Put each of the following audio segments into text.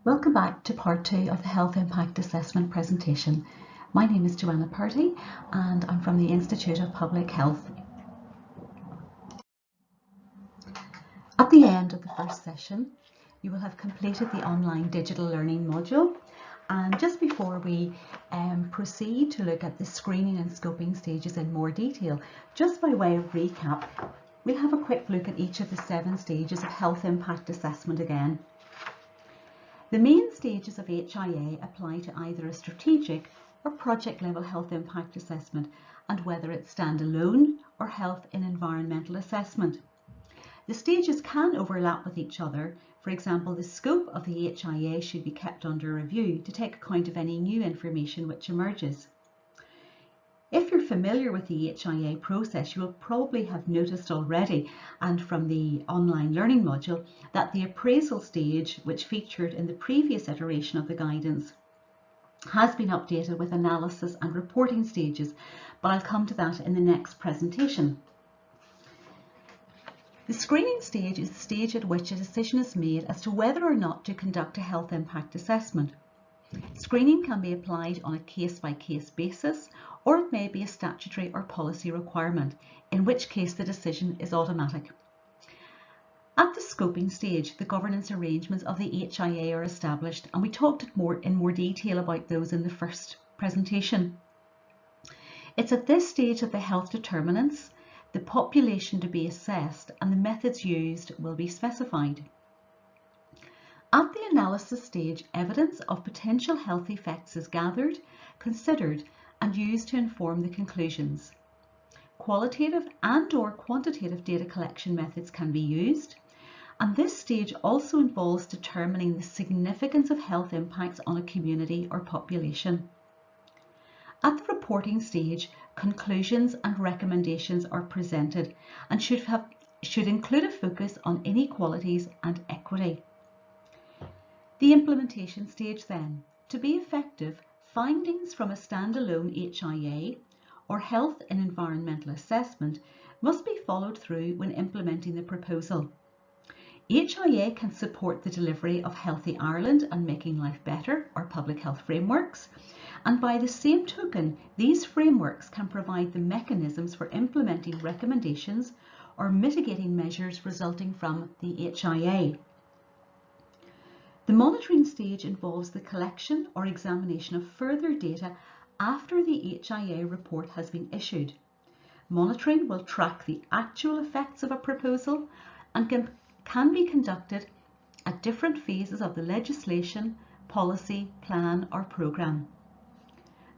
Welcome back to part 2 of the Health Impact Assessment presentation. My name is Joanna Purdy and I'm from the Institute of Public Health. At the end of the first session, you will have completed the online digital learning module, and just before we proceed to look at the screening and scoping stages in more detail, just by way of recap, we'll have a quick look at each of the 7 stages of health impact assessment again. The main stages of HIA apply to either a strategic or project level health impact assessment, and whether it's standalone or health and environmental assessment. The stages can overlap with each other. For example, the scope of the HIA should be kept under review to take account of any new information which emerges. If you're familiar with the HIA process, you will probably have noticed already, and from the online learning module, that the appraisal stage, which featured in the previous iteration of the guidance, has been updated with analysis and reporting stages, but I'll come to that in the next presentation. The screening stage is the stage at which a decision is made as to whether or not to conduct a health impact assessment. Screening can be applied on a case-by-case basis, or it may be a statutory or policy requirement, in which case the decision is automatic. At the scoping stage, the governance arrangements of the HIA are established, and we talked in more detail about those in the first presentation. It's at this stage that the health determinants, the population to be assessed, and the methods used will be specified. At the analysis stage, evidence of potential health effects is gathered, considered, and used to inform the conclusions. Qualitative and/or quantitative data collection methods can be used, and this stage also involves determining the significance of health impacts on a community or population. At the reporting stage, conclusions and recommendations are presented and should include a focus on inequalities and equity. The implementation stage then. To be effective, findings from a standalone HIA or health and environmental assessment must be followed through when implementing the proposal. HIA can support the delivery of Healthy Ireland and Making Life Better, or public health frameworks, and by the same token, these frameworks can provide the mechanisms for implementing recommendations or mitigating measures resulting from the HIA. The monitoring stage involves the collection or examination of further data after the HIA report has been issued. Monitoring will track the actual effects of a proposal and can be conducted at different phases of the legislation, policy, plan or programme.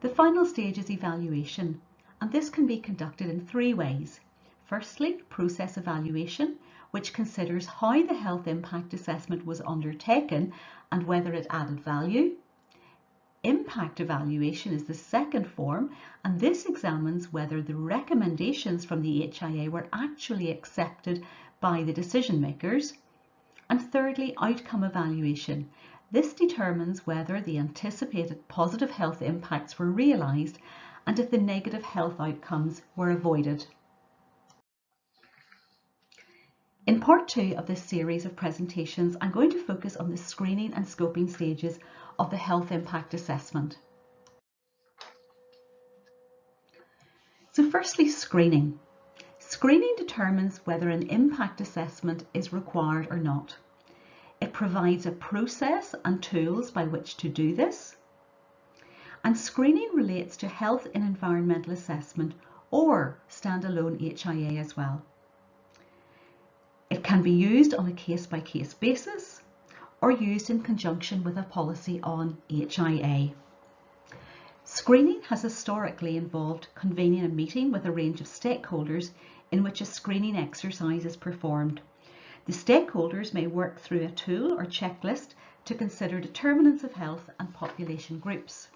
The final stage is evaluation, and this can be conducted in 3 ways. Firstly, process evaluation, which considers how the health impact assessment was undertaken and whether it added value. Impact evaluation is the second form, and this examines whether the recommendations from the HIA were actually accepted by the decision makers. And thirdly, outcome evaluation. This determines whether the anticipated positive health impacts were realised and if the negative health outcomes were avoided. In part 2 of this series of presentations, I'm going to focus on the screening and scoping stages of the health impact assessment. So firstly, screening. Screening determines whether an impact assessment is required or not. It provides a process and tools by which to do this. And screening relates to health and environmental assessment or standalone HIA as well. It can be used on a case-by-case basis or used in conjunction with a policy on HIA. Screening has historically involved convening a meeting with a range of stakeholders in which a screening exercise is performed. The stakeholders may work through a tool or checklist to consider determinants of health and population groups.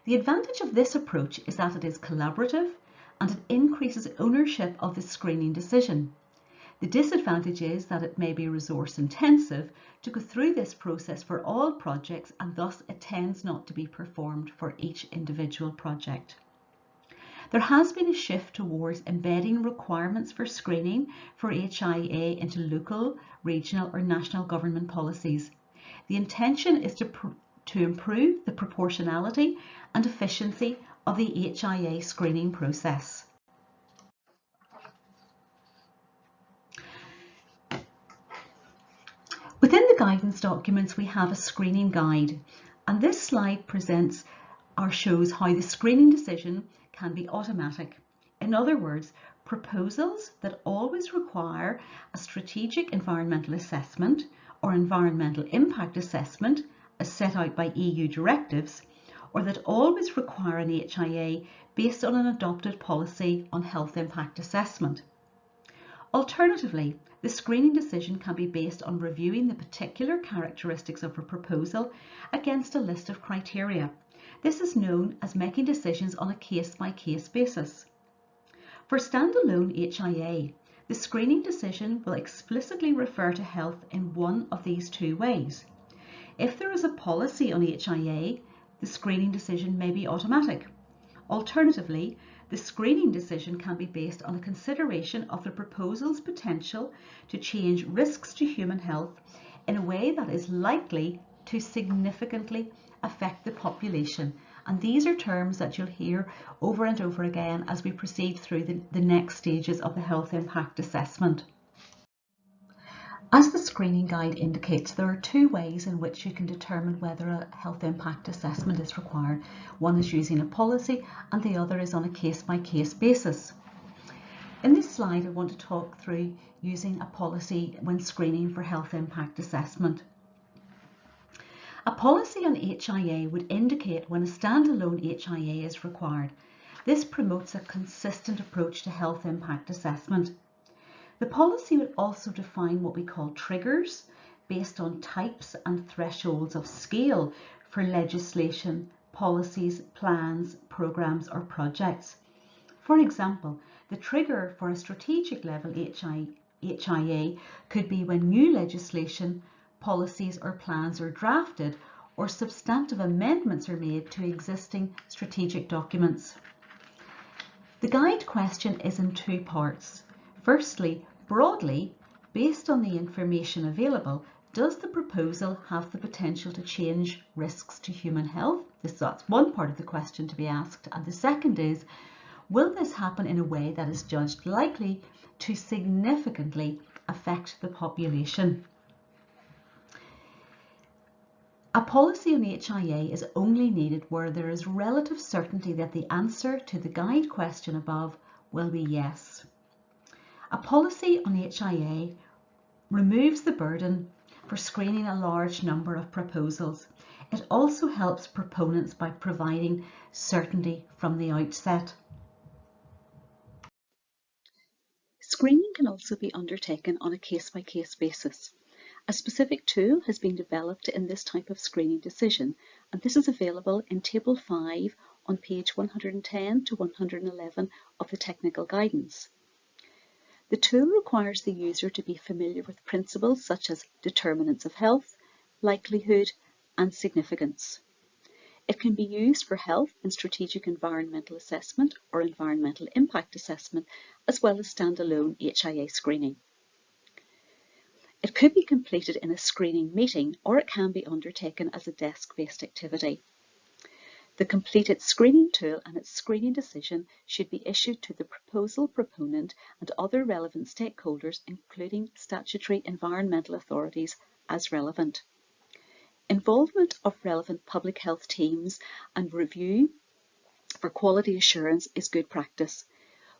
The advantage of this approach is that it is collaborative and it increases ownership of the screening decision. The disadvantage is that it may be resource intensive to go through this process for all projects, and thus it tends not to be performed for each individual project. There has been a shift towards embedding requirements for screening for HIA into local, regional or national government policies. The intention is to improve the proportionality and efficiency of the HIA screening process. Within the guidance documents, we have a screening guide, and this slide presents or shows how the screening decision can be automatic. In other words, proposals that always require a strategic environmental assessment or environmental impact assessment as set out by EU directives, or that always require an HIA based on an adopted policy on health impact assessment. Alternatively, the screening decision can be based on reviewing the particular characteristics of a proposal against a list of criteria. This is known as making decisions on a case-by-case basis. For standalone HIA, the screening decision will explicitly refer to health in one of these two ways. If there is a policy on HIA, the screening decision may be automatic. Alternatively, the screening decision can be based on a consideration of the proposal's potential to change risks to human health in a way that is likely to significantly affect the population. And these are terms that you'll hear over and over again as we proceed through the next stages of the health impact assessment. As the screening guide indicates, there are two ways in which you can determine whether a health impact assessment is required. One is using a policy and the other is on a case-by-case basis. In this slide, I want to talk through using a policy when screening for health impact assessment. A policy on HIA would indicate when a standalone HIA is required. This promotes a consistent approach to health impact assessment. The policy would also define what we call triggers based on types and thresholds of scale for legislation, policies, plans, programs or projects. For example, the trigger for a strategic level HIA could be when new legislation, policies or plans are drafted or substantive amendments are made to existing strategic documents. The guide question is in two parts. Firstly, broadly, based on the information available, does the proposal have the potential to change risks to human health? That's one part of the question to be asked. And the second is, will this happen in a way that is judged likely to significantly affect the population? A policy on HIA is only needed where there is relative certainty that the answer to the guide question above will be yes. A policy on HIA removes the burden for screening a large number of proposals. It also helps proponents by providing certainty from the outset. Screening can also be undertaken on a case-by-case basis. A specific tool has been developed in this type of screening decision, and this is available in Table 5 on page 110 to 111 of the technical guidance. The tool requires the user to be familiar with principles such as determinants of health, likelihood, and significance. It can be used for health and strategic environmental assessment or environmental impact assessment, as well as standalone HIA screening. It could be completed in a screening meeting, or it can be undertaken as a desk-based activity. The completed screening tool and its screening decision should be issued to the proposal proponent and other relevant stakeholders, including statutory environmental authorities as relevant. Involvement of relevant public health teams and review for quality assurance is good practice.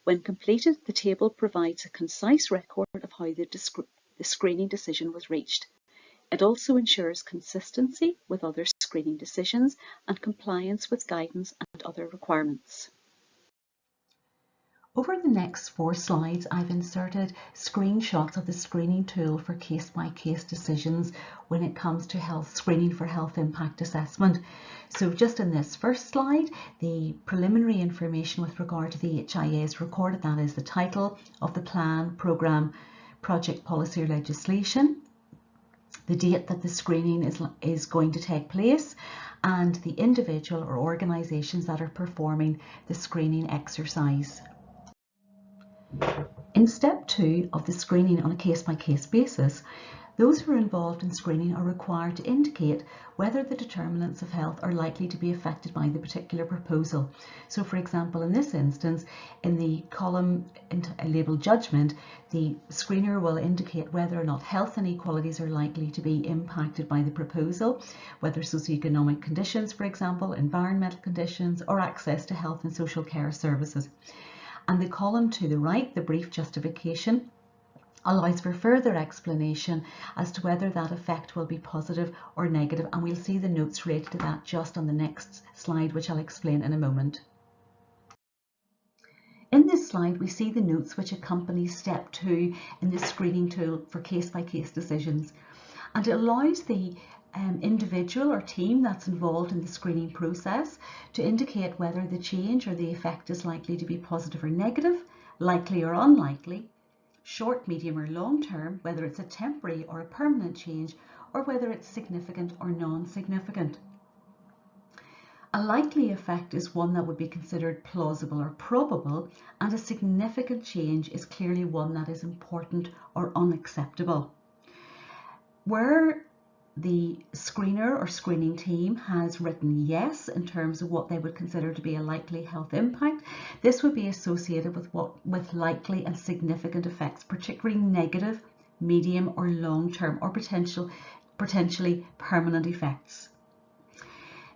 When completed, the table provides a concise record of how the screening decision was reached. It also ensures consistency with other screening decisions and compliance with guidance and other requirements. Over the next 4 slides, I've inserted screenshots of the screening tool for case-by-case decisions when it comes to screening for health impact assessment. So just in this first slide, the preliminary information with regard to the HIA is recorded. That is the title of the plan, programme, project, policy or legislation, the date that the screening is going to take place, and the individual or organisations that are performing the screening exercise. In step 2 of the screening on a case-by-case basis, those who are involved in screening are required to indicate whether the determinants of health are likely to be affected by the particular proposal. So for example, in this instance, in the column labelled judgment, the screener will indicate whether or not health inequalities are likely to be impacted by the proposal, whether socioeconomic conditions, for example, environmental conditions, or access to health and social care services. And the column to the right, the brief justification, allows for further explanation as to whether that effect will be positive or negative, and we'll see the notes related to that just on the next slide, which I'll explain in a moment. In this slide, we see the notes which accompany step 2 in the screening tool for case-by-case decisions, and it allows the individual or team that's involved in the screening process to indicate whether the change or the effect is likely to be positive or negative, likely or unlikely, short, medium or long term, whether it's a temporary or a permanent change, or whether it's significant or non-significant. A likely effect is one that would be considered plausible or probable, and a significant change is clearly one that is important or unacceptable. Where the screener or screening team has written yes in terms of what they would consider to be a likely health impact, this would be associated with likely and significant effects, particularly negative, medium or long-term, or potentially permanent effects.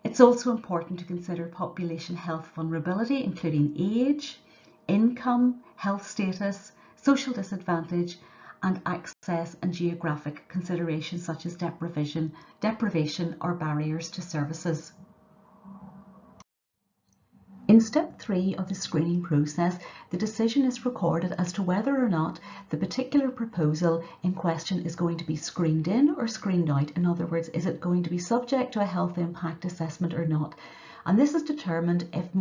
It's also important to consider population health vulnerability, including age, income, health status, social disadvantage, and access and geographic considerations such as deprivation or barriers to services. In step 3 of the screening process, the decision is recorded as to whether or not the particular proposal in question is going to be screened in or screened out. In other words, is it going to be subject to a health impact assessment or not? And this is determined if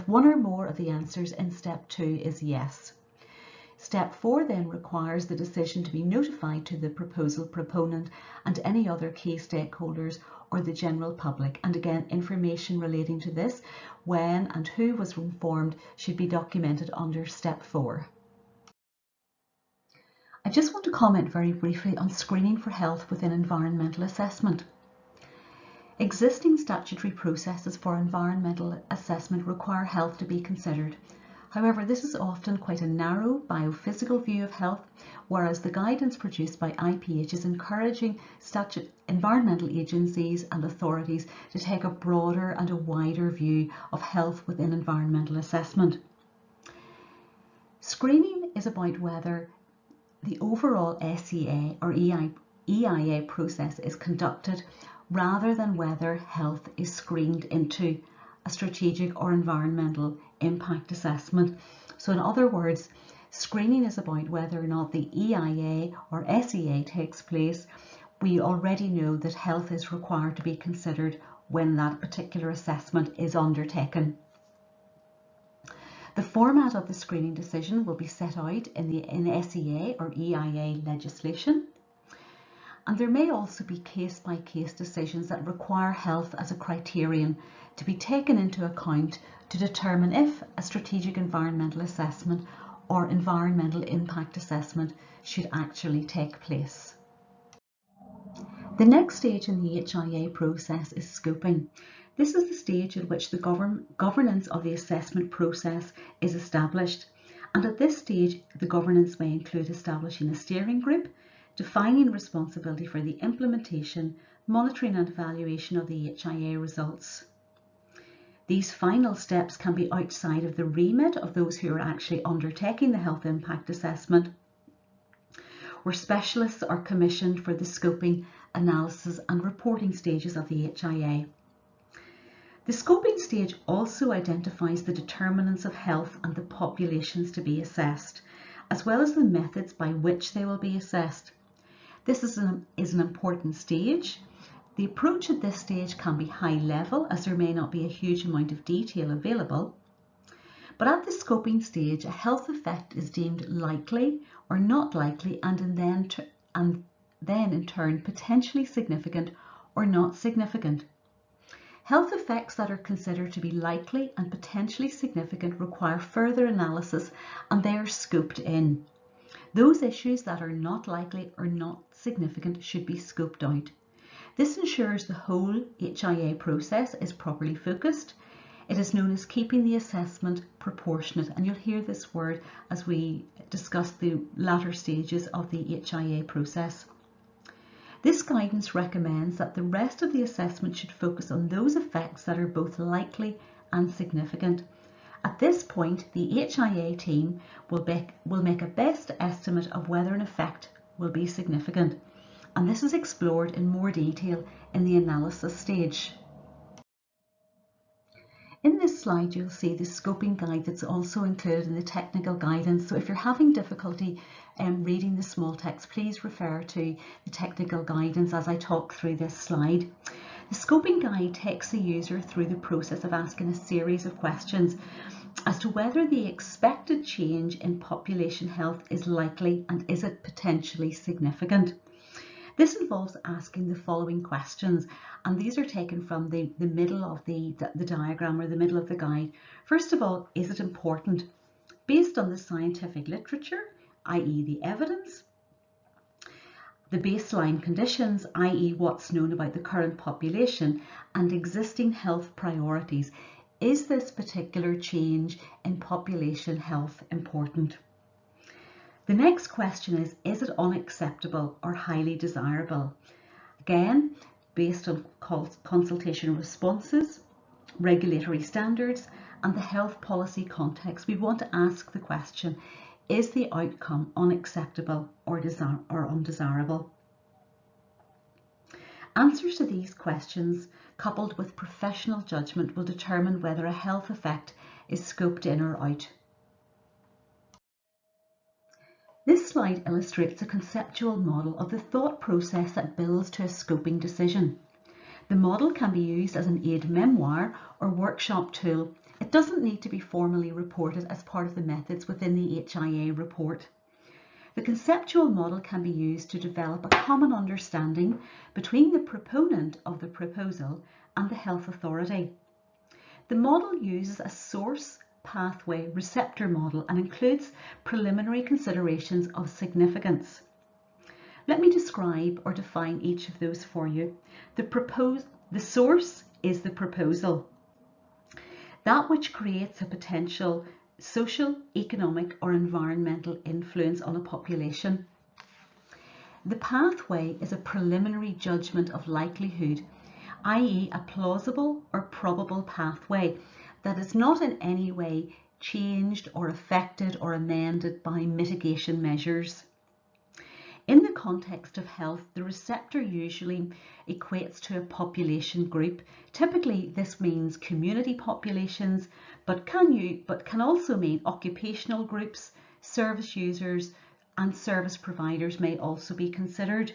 one or more of the answers in step 2 is yes. Step 4 then requires the decision to be notified to the proposal proponent and any other key stakeholders or the general public. And again, information relating to this, when and who was informed, should be documented under step 4. I just want to comment very briefly on screening for health within environmental assessment. Existing statutory processes for environmental assessment require health to be considered. However, this is often quite a narrow biophysical view of health, whereas the guidance produced by MPH is encouraging environmental agencies and authorities to take a broader and a wider view of health within environmental assessment. Screening is about whether the overall SEA or EIA process is conducted rather than whether health is screened into a strategic or environmental impact assessment. So in other words, screening is about whether or not the EIA or SEA takes place. We already know that health is required to be considered when that particular assessment is undertaken. The format of the screening decision will be set out in SEA or EIA legislation. And there may also be case-by-case decisions that require health as a criterion to be taken into account to determine if a strategic environmental assessment or environmental impact assessment should actually take place. The next stage in the HIA process is scoping. This is the stage at which the governance of the assessment process is established, and at this stage the governance may include establishing a steering group, defining responsibility for the implementation, monitoring and evaluation of the HIA results. These final steps can be outside of the remit of those who are actually undertaking the health impact assessment, where specialists are commissioned for the scoping, analysis and reporting stages of the HIA. The scoping stage also identifies the determinants of health and the populations to be assessed, as well as the methods by which they will be assessed. This is an important stage. The approach at this stage can be high level, as there may not be a huge amount of detail available. But at the scoping stage, a health effect is deemed likely or not likely, and then in turn potentially significant or not significant. Health effects that are considered to be likely and potentially significant require further analysis, and they are scoped in. Those issues that are not likely or not significant should be scoped out. This ensures the whole HIA process is properly focused. It is known as keeping the assessment proportionate, and you'll hear this word as we discuss the latter stages of the HIA process. This guidance recommends that the rest of the assessment should focus on those effects that are both likely and significant. At this point, the HIA team will make a best estimate of whether an effect will be significant, and this is explored in more detail in the analysis stage. In this slide, you'll see the scoping guide that's also included in the technical guidance. So if you're having difficulty reading the small text, please refer to the technical guidance as I talk through this slide. The scoping guide takes the user through the process of asking a series of questions as to whether the expected change in population health is likely and is it potentially significant. This involves asking the following questions, and these are taken from the middle of the diagram or the middle of the guide. First of all, is it important? Based on the scientific literature, i.e. the evidence, the baseline conditions, i.e. what's known about the current population, and existing health priorities, is this particular change in population health important? The next question is it unacceptable or highly desirable? Again, based on consultation responses, regulatory standards, and the health policy context, we want to ask the question, is the outcome unacceptable or undesirable? Answers to these questions, coupled with professional judgment, will determine whether a health effect is scoped in or out. This slide illustrates a conceptual model of the thought process that builds to a scoping decision. The model can be used as an aid memoir or workshop tool. It doesn't need to be formally reported as part of the methods within the HIA report. The conceptual model can be used to develop a common understanding between the proponent of the proposal and the health authority. The model uses a source pathway receptor model and includes preliminary considerations of significance. Let me describe or define each of those for you. The source is the proposal, that which creates a potential social, economic, or environmental influence on a population. The pathway is a preliminary judgment of likelihood, i.e. a plausible or probable pathway that is not in any way changed or affected or amended by mitigation measures. In the context of health, the receptor usually equates to a population group. Typically, this means community populations, but can also mean occupational groups, service users, and service providers may also be considered.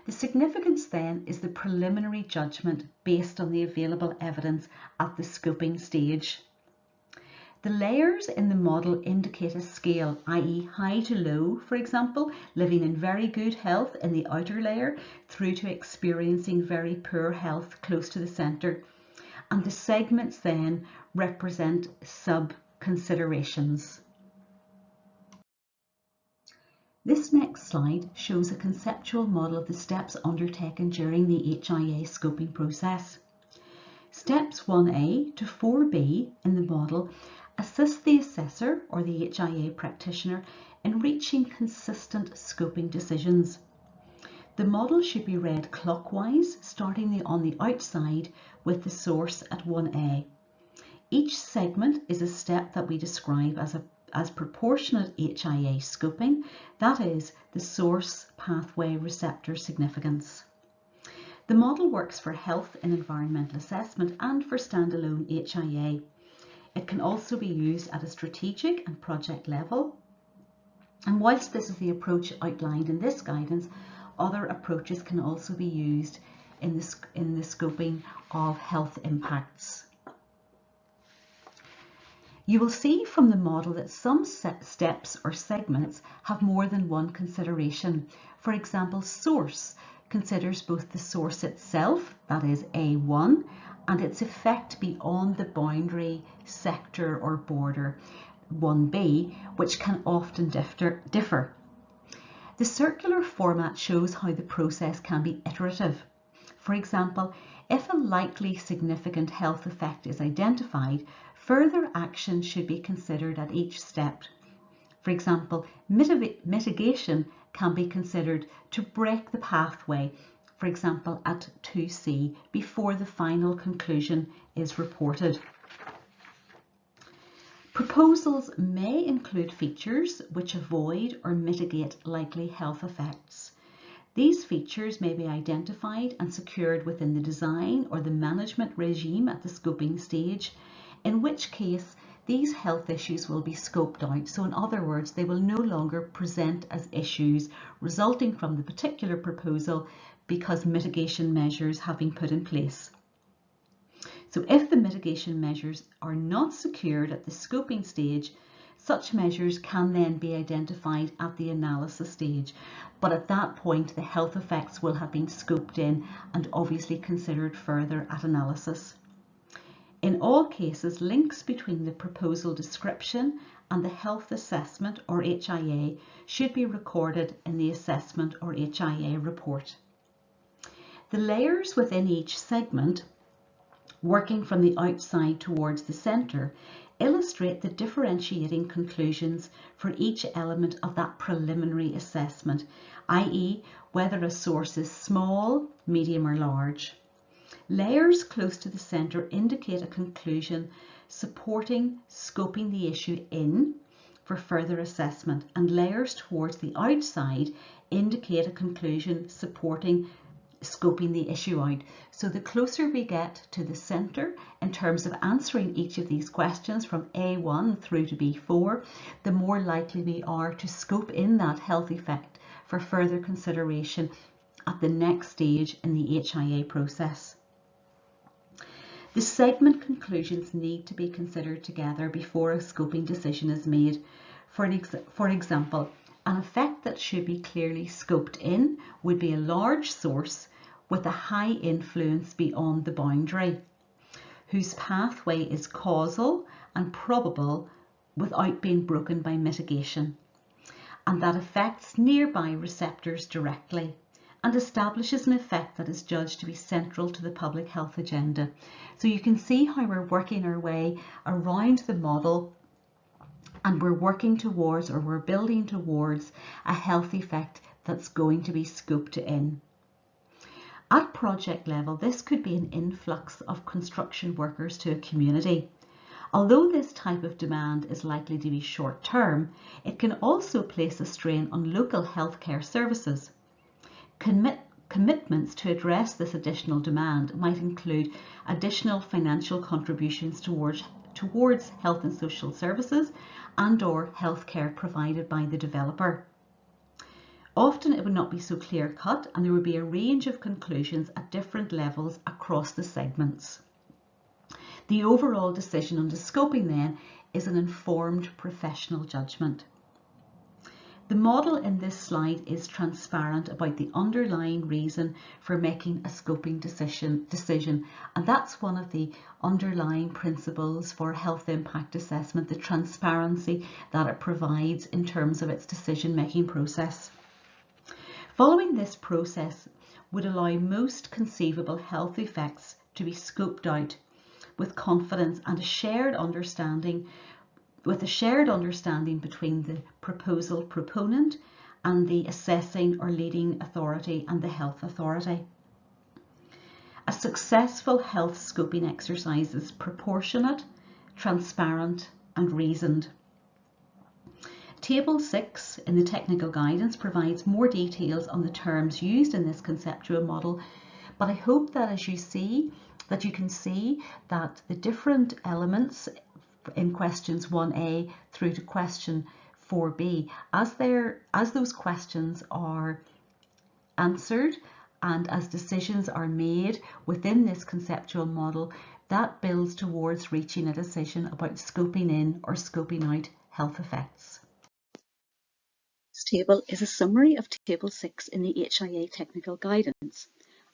The significance then is the preliminary judgment based on the available evidence at the scoping stage. The layers in the model indicate a scale, i.e. high to low, for example, living in very good health in the outer layer through to experiencing very poor health close to the centre. And the segments then represent sub-considerations. This next slide shows a conceptual model of the steps undertaken during the HIA scoping process. Steps 1A to 4B in the model assist the assessor or the HIA practitioner in reaching consistent scoping decisions. The model should be read clockwise, starting on the outside with the source at 1A. Each segment is a step that we describe as proportionate HIA scoping, that is, the source pathway receptor significance. The model works for health and environmental assessment and for standalone HIA. It can also be used at a strategic and project level. And whilst this is the approach outlined in this guidance, other approaches can also be used in the scoping of health impacts. You will see from the model that some steps or segments have more than one consideration. For example, source considers both the source itself, that is A1, and its effect beyond the boundary, sector or border 1B, which can often differ. The circular format shows how the process can be iterative. For example, if a likely significant health effect is identified, further action should be considered at each step. For example, mitigation can be considered to break the pathway, for example at 2C, before the final conclusion is reported. Proposals may include features which avoid or mitigate likely health effects. These features may be identified and secured within the design or the management regime at the scoping stage, in which case these health issues will be scoped out. So in other words, they will no longer present as issues resulting from the particular proposal because mitigation measures have been put in place. So if the mitigation measures are not secured at the scoping stage, such measures can then be identified at the analysis stage, but at that point the health effects will have been scoped in and obviously considered further at analysis. In all cases, links between the proposal description and the health assessment or HIA should be recorded in the assessment or HIA report. The layers within each segment, working from the outside towards the centre, illustrate the differentiating conclusions for each element of that preliminary assessment, i.e. whether a source is small, medium or large. Layers close to the centre indicate a conclusion supporting scoping the issue in for further assessment, and layers towards the outside indicate a conclusion supporting scoping the issue out. So the closer we get to the centre in terms of answering each of these questions from A1 through to B4, the more likely we are to scope in that health effect for further consideration at the next stage in the HIA process. The segment conclusions need to be considered together before a scoping decision is made. For example, an effect that should be clearly scoped in would be a large source with a high influence beyond the boundary, whose pathway is causal and probable without being broken by mitigation, and that affects nearby receptors directly and establishes an effect that is judged to be central to the public health agenda. So you can see how we're working our way around the model, and we're working towards, or we're building towards, a health effect that's going to be scoped in. At project level, this could be an influx of construction workers to a community. Although this type of demand is likely to be short term, it can also place a strain on local healthcare services. Commitments to address this additional demand might include additional financial contributions towards health and social services and/or healthcare provided by the developer. Often it would not be so clear-cut, and there would be a range of conclusions at different levels across the segments. The overall decision on the scoping then is an informed professional judgment. The model in this slide is transparent about the underlying reason for making a scoping decision, and that's one of the underlying principles for health impact assessment, the transparency that it provides in terms of its decision-making process. Following this process would allow most conceivable health effects to be scoped out with confidence and a shared understanding between the proposal proponent and the assessing or leading authority and the health authority. A successful health scoping exercise is proportionate, transparent and reasoned. Table 6 in the technical guidance provides more details on the terms used in this conceptual model, but I hope that as you can see that the different elements in questions 1A through to question 4B, as those questions are answered and as decisions are made within this conceptual model, that builds towards reaching a decision about scoping in or scoping out health effects. This table is a summary of Table 6 in the HIA technical guidance.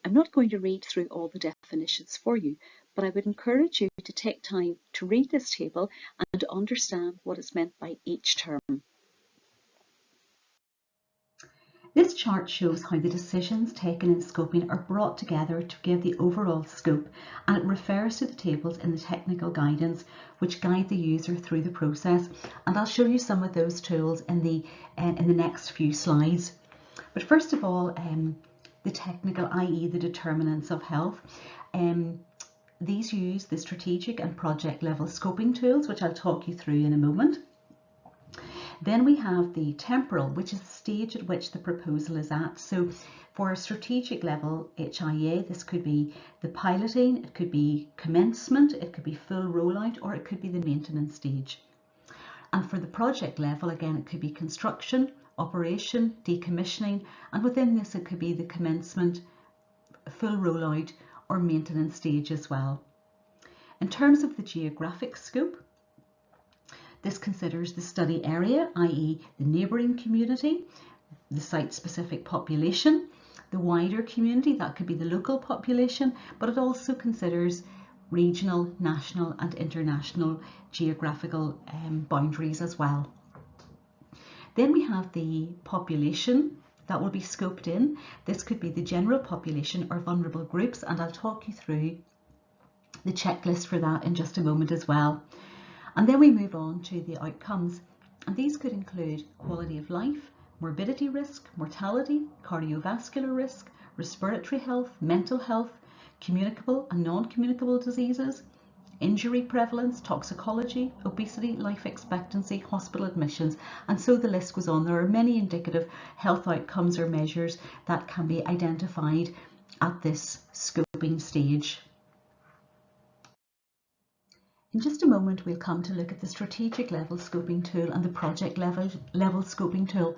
I'm not going to read through all the definitions for you, but I would encourage you to take time to read this table and to understand what is meant by each term. This chart shows how the decisions taken in scoping are brought together to give the overall scope, and it refers to the tables in the technical guidance which guide the user through the process, and I'll show you some of those tools in the next few slides. But first of all, the technical, i.e. the determinants of health. These use the strategic and project level scoping tools, which I'll talk you through in a moment. Then we have the temporal, which is the stage at which the proposal is at. So for a strategic level HIA, this could be the piloting, it could be commencement, it could be full rollout, or it could be the maintenance stage. And for the project level, again, it could be construction, operation, decommissioning, and within this it could be the commencement, full rollout, or maintenance stage as well. In terms of the geographic scope, this considers the study area, i.e. the neighbouring community, the site-specific population, the wider community, that could be the local population, but it also considers regional, national and international geographical boundaries as well. Then we have the population that will be scoped in. This could be the general population or vulnerable groups, and I'll talk you through the checklist for that in just a moment as well. And then we move on to the outcomes, and these could include quality of life, morbidity risk, mortality, cardiovascular risk, respiratory health, mental health, communicable and non-communicable diseases, injury prevalence, toxicology, obesity, life expectancy, hospital admissions, and so the list goes on. There are many indicative health outcomes or measures that can be identified at this scoping stage. In just a moment, we'll come to look at the strategic level scoping tool and the project level scoping tool.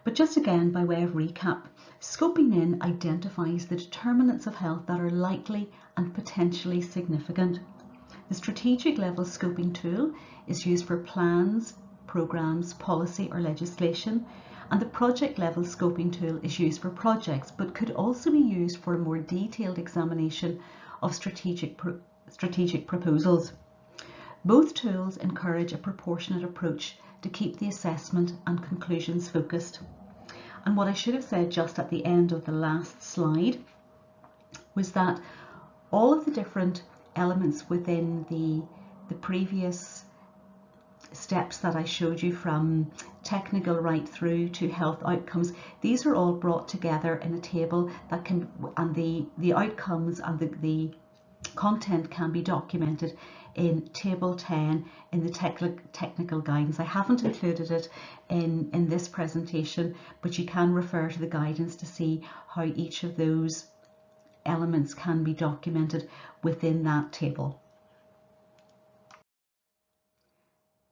But just again, by way of recap, scoping in identifies the determinants of health that are likely and potentially significant. The strategic level scoping tool is used for plans, programs, policy or legislation, and the project level scoping tool is used for projects, but could also be used for a more detailed examination of strategic proposals. Both tools encourage a proportionate approach to keep the assessment and conclusions focused. And what I should have said just at the end of the last slide was that all of the different elements within the previous steps that I showed you, from technical right through to health outcomes, these are all brought together in a table that can, and the outcomes and the content can be documented in Table 10 in the technical guidance. I haven't included it in this presentation, but you can refer to the guidance to see how each of those elements can be documented within that table.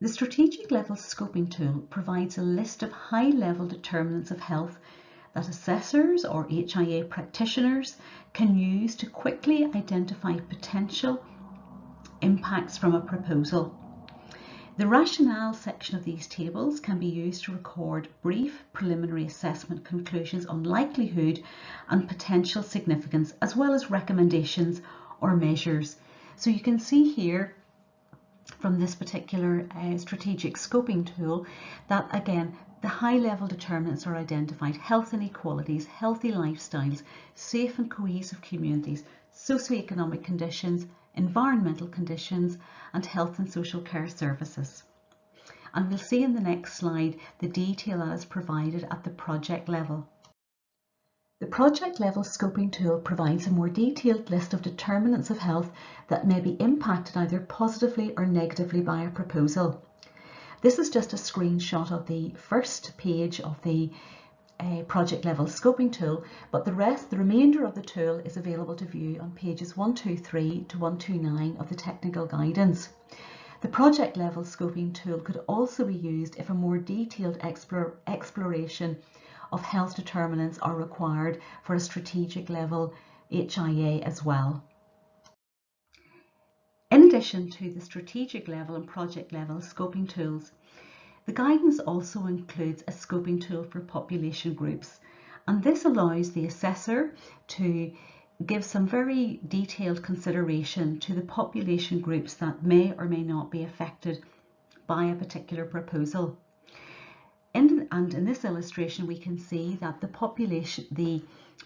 The strategic level scoping tool provides a list of high-level determinants of health that assessors or HIA practitioners can use to quickly identify potential impacts from a proposal. The rationale section of these tables can be used to record brief preliminary assessment conclusions on likelihood and potential significance, as well as recommendations or measures. So you can see here from this particular strategic scoping tool that, again, the high-level determinants are identified: health inequalities, healthy lifestyles, safe and cohesive communities, socioeconomic conditions, environmental conditions, and health and social care services. And we'll see in the next slide the detail that is provided at the project level. The project level scoping tool provides a more detailed list of determinants of health that may be impacted either positively or negatively by a proposal. This is just a screenshot of the first page of the project level scoping tool, but the remainder of the tool is available to view on pages 123 to 129 of the technical guidance. The project level scoping tool could also be used if a more detailed exploration of health determinants are required for a strategic level HIA as well. In addition to the strategic level and project level scoping tools, The guidance also includes a scoping tool for population groups, and this allows the assessor to give some very detailed consideration to the population groups that may or may not be affected by a particular proposal. In this illustration, we can see that the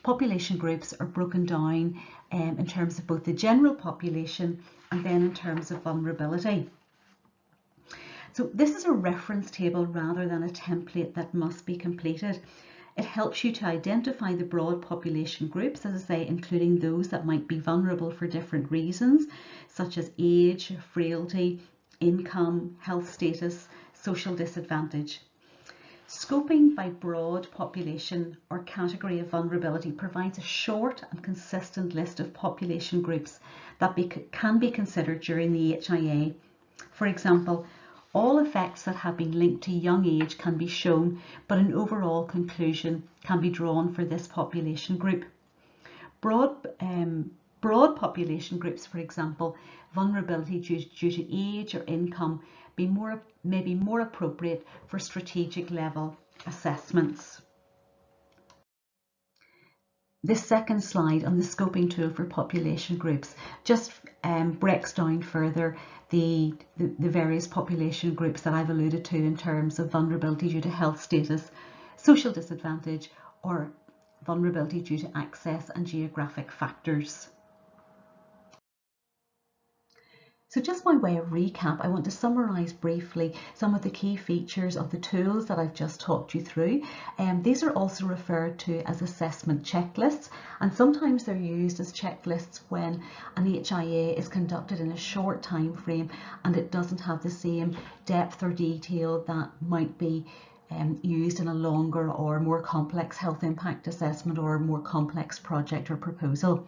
population groups are broken down in terms of both the general population and then in terms of vulnerability. So this is a reference table rather than a template that must be completed. It helps you to identify the broad population groups, as I say, including those that might be vulnerable for different reasons, such as age, frailty, income, health status, social disadvantage. Scoping by broad population or category of vulnerability provides a short and consistent list of population groups that can be considered during the HIA. For example, all effects that have been linked to young age can be shown, but an overall conclusion can be drawn for this population group. Broad population groups, for example, vulnerability due to age or income, may be more appropriate for strategic level assessments. This second slide on the scoping tool for population groups just breaks down further the various population groups that I've alluded to in terms of vulnerability due to health status, social disadvantage, or vulnerability due to access and geographic factors. So just by way of recap, I want to summarise briefly some of the key features of the tools that I've just talked you through. These are also referred to as assessment checklists, and sometimes they're used as checklists when an HIA is conducted in a short time frame and it doesn't have the same depth or detail that might be used in a longer or more complex health impact assessment or more complex project or proposal.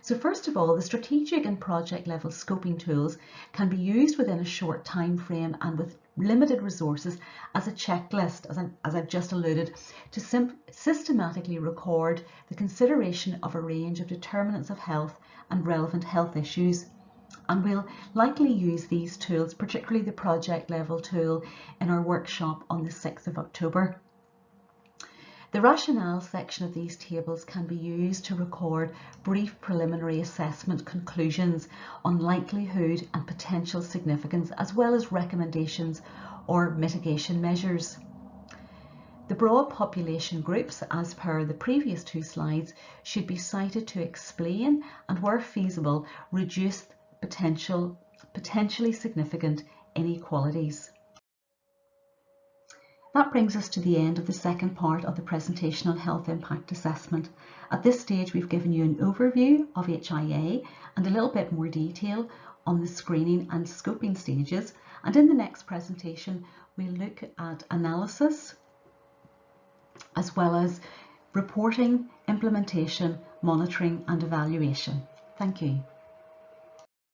So first of all, the strategic and project level scoping tools can be used within a short time frame and with limited resources as a checklist, as I've just alluded, to systematically record the consideration of a range of determinants of health and relevant health issues. And we'll likely use these tools, particularly the project level tool, in our workshop on the 6th of October. The rationale section of these tables can be used to record brief preliminary assessment conclusions on likelihood and potential significance, as well as recommendations or mitigation measures. The broad population groups, as per the previous two slides, should be cited to explain and, where feasible, reduce potentially significant inequalities. That brings us to the end of the second part of the presentation on health impact assessment. At this stage, we've given you an overview of HIA and a little bit more detail on the screening and scoping stages. And in the next presentation, we'll look at analysis as well as reporting, implementation, monitoring and evaluation. Thank you.